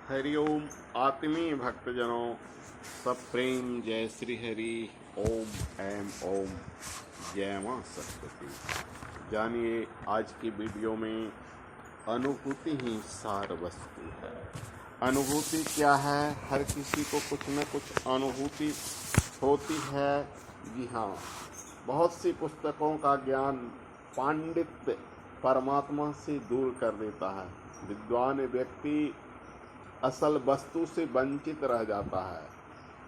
हरिओम आत्मीय भक्तजनों, सब प्रेम जय श्री हरि। ओम ऐम ओम, जय मां सरस्वती। जानिए आज की वीडियो में अनुभूति ही सार वस्तु है। अनुभूति क्या है? हर किसी को कुछ न कुछ अनुभूति होती है। जी हाँ, बहुत सी पुस्तकों का ज्ञान पांडित्य परमात्मा से दूर कर देता है। विद्वान व्यक्ति असल वस्तु से वंचित रह जाता है।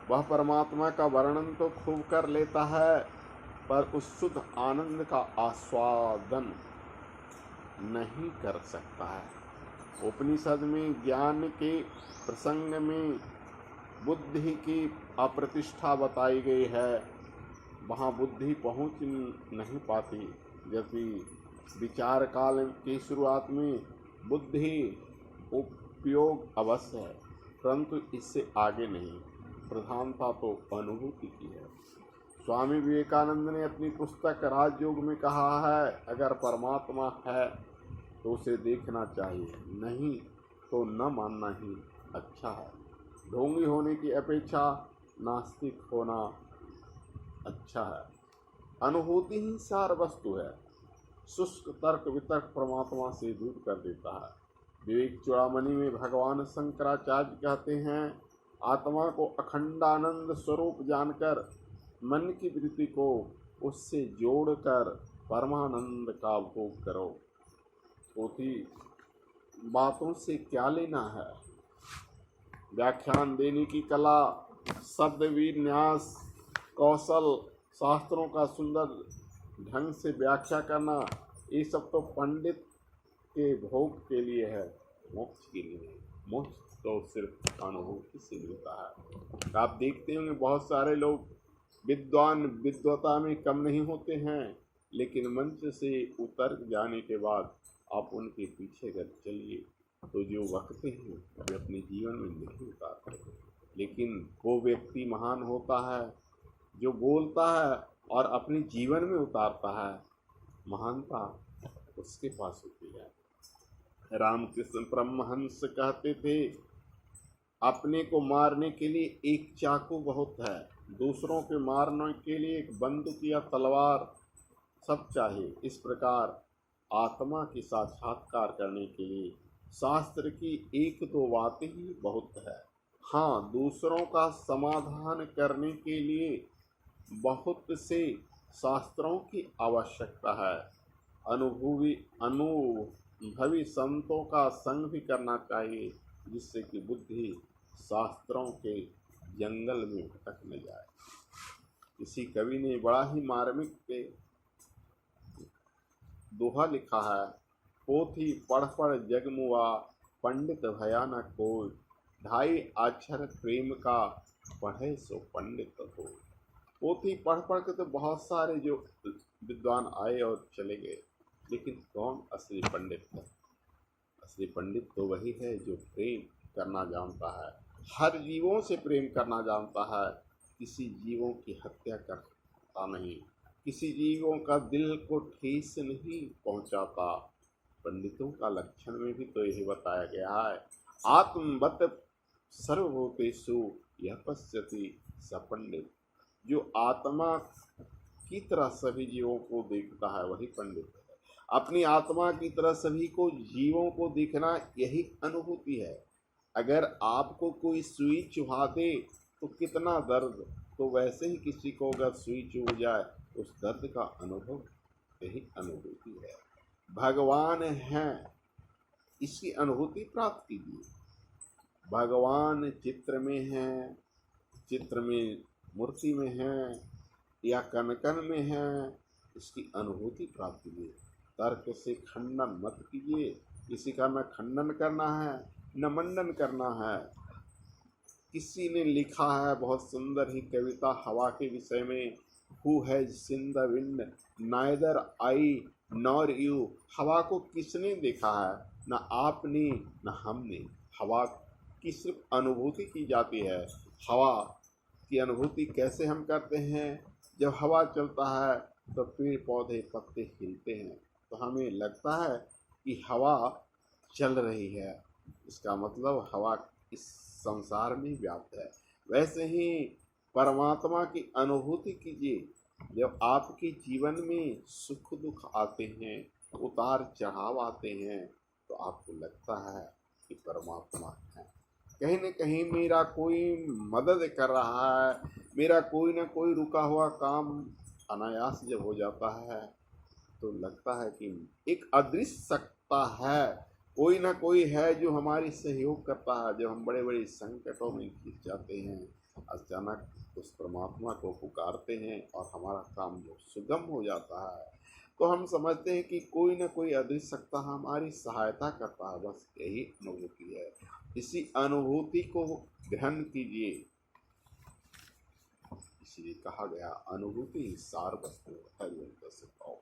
वह परमात्मा का वर्णन तो खूब कर लेता है, पर उस शुद्ध आनंद का आस्वादन नहीं कर सकता है। उपनिषद में ज्ञान के प्रसंग में बुद्धि की अप्रतिष्ठा बताई गई है। वहाँ बुद्धि पहुँच नहीं पाती, जबकि विचार काल की शुरुआत में बुद्धि उपयोग अवश्य है, परंतु इससे आगे नहीं। प्रधानता तो अनुभूति की है। स्वामी विवेकानंद ने अपनी पुस्तक राजयोग में कहा है, अगर परमात्मा है तो उसे देखना चाहिए, नहीं तो न मानना ही अच्छा है। ढोंगी होने की अपेक्षा नास्तिक होना अच्छा है। अनुभूति ही सार वस्तु है। शुष्क तर्क वितर्क परमात्मा से दूर कर देता है। विवेक चूड़ामणि में भगवान शंकराचार्य कहते हैं, आत्मा को अखंडानंद स्वरूप जानकर मन की वृत्ति को उससे जोड़कर परमानंद का भोग करो। पोथी बातों से क्या लेना है? व्याख्यान देने की कला, शब्द विन्यास कौशल, शास्त्रों का सुंदर ढंग से व्याख्या करना, ये सब तो पंडित के भोग के लिए है, मोक्ष के लिए। मोक्ष तो सिर्फ अनुभूति से मिलता है। आप देखते होंगे बहुत सारे लोग विद्वान विद्वता में कम नहीं होते हैं, लेकिन मंच से उतर जाने के बाद आप उनके पीछे अगर चलिए तो जो वक्ते हैं वे अपने जीवन में नहीं उतारते। लेकिन वो व्यक्ति महान होता है जो बोलता है और अपने जीवन में उतारता है। महानता उसके पास होती है। रामकृष्ण परमहंस कहते थे, अपने को मारने के लिए एक चाकू बहुत है, दूसरों के मारने के लिए एक बंदूक या तलवार सब चाहिए। इस प्रकार आत्मा की साक्षात्कार करने के लिए शास्त्र की एक दो बातें ही बहुत है। हाँ, दूसरों का समाधान करने के लिए बहुत से शास्त्रों की आवश्यकता है। अनुभवी संतों का संग भी करना चाहिए, जिससे कि बुद्धि शास्त्रों के जंगल में भटक न जाए। किसी कवि ने बड़ा ही मार्मिक के दोहा लिखा है, पोथी पढ़ पढ़ जगमुआ, पंडित भया न कोई, ढाई अक्षर प्रेम का, पढ़े सो पंडित हो। पोथी पढ़ पढ़ के तो बहुत सारे जो विद्वान आए और चले गए, लेकिन कौन असली पंडित है? असली पंडित तो वही है जो प्रेम करना जानता है, हर जीवों से प्रेम करना जानता है, किसी जीवों की हत्या करता नहीं, किसी जीवों का दिल को ठेस नहीं पहुंचाता। पंडितों का लक्षण में भी तो यही बताया गया है, आत्मवत सर्वभूतेषु यः पश्यति स पंडित। जो आत्मा की तरह सभी जीवों को देखता है वही पंडित है। अपनी आत्मा की तरह सभी को जीवों को देखना यही अनुभूति है। अगर आपको कोई सुई चुभा दे तो कितना दर्द, तो वैसे ही किसी को अगर सुई चुभ जाए उस दर्द का अनुभव यही अनुभूति है। भगवान हैं, इसकी अनुभूति प्राप्त कीजिए। भगवान चित्र में हैं, चित्र में मूर्ति में है या कण कण में है, इसकी अनुभूति प्राप्त कीजिए। तर्क से खंडन मत कीजिए। किसी का न खंडन करना है न मंडन करना है। किसी ने लिखा है बहुत सुंदर ही कविता हवा के विषय में, who has seen the wind neither I nor you. हवा को किसने देखा है? न आपने न हमने। हवा की सिर्फ अनुभूति की जाती है। हवा की अनुभूति कैसे हम करते हैं? जब हवा चलता है तो पेड़ पौधे पत्ते हिलते हैं, तो हमें लगता है कि हवा चल रही है। इसका मतलब हवा इस संसार में व्याप्त है। वैसे ही परमात्मा की अनुभूति कीजिए। जब आपके जीवन में सुख दुख आते हैं, उतार चढ़ाव आते हैं, तो आपको लगता है कि परमात्मा है। कहीं न कहीं मेरा कोई मदद कर रहा है, मेरा कोई ना कोई रुका हुआ काम अनायास जब हो जाता है, तो लगता है कि एक अदृश्य सत्ता है, कोई ना कोई है जो हमारी सहयोग करता है। जब हम बड़े बड़े संकटों में घिर जाते हैं, अचानक उस परमात्मा को पुकारते हैं और हमारा काम जो सुगम हो जाता है, तो हम समझते हैं कि कोई ना कोई अदृश्य सत्ता हमारी सहायता करता है। बस यही अनुभूति है। इसी अनुभूति को ग्रहण कीजिए। इसलिए कहा गया, अनुभूति ही सार वस्तु है।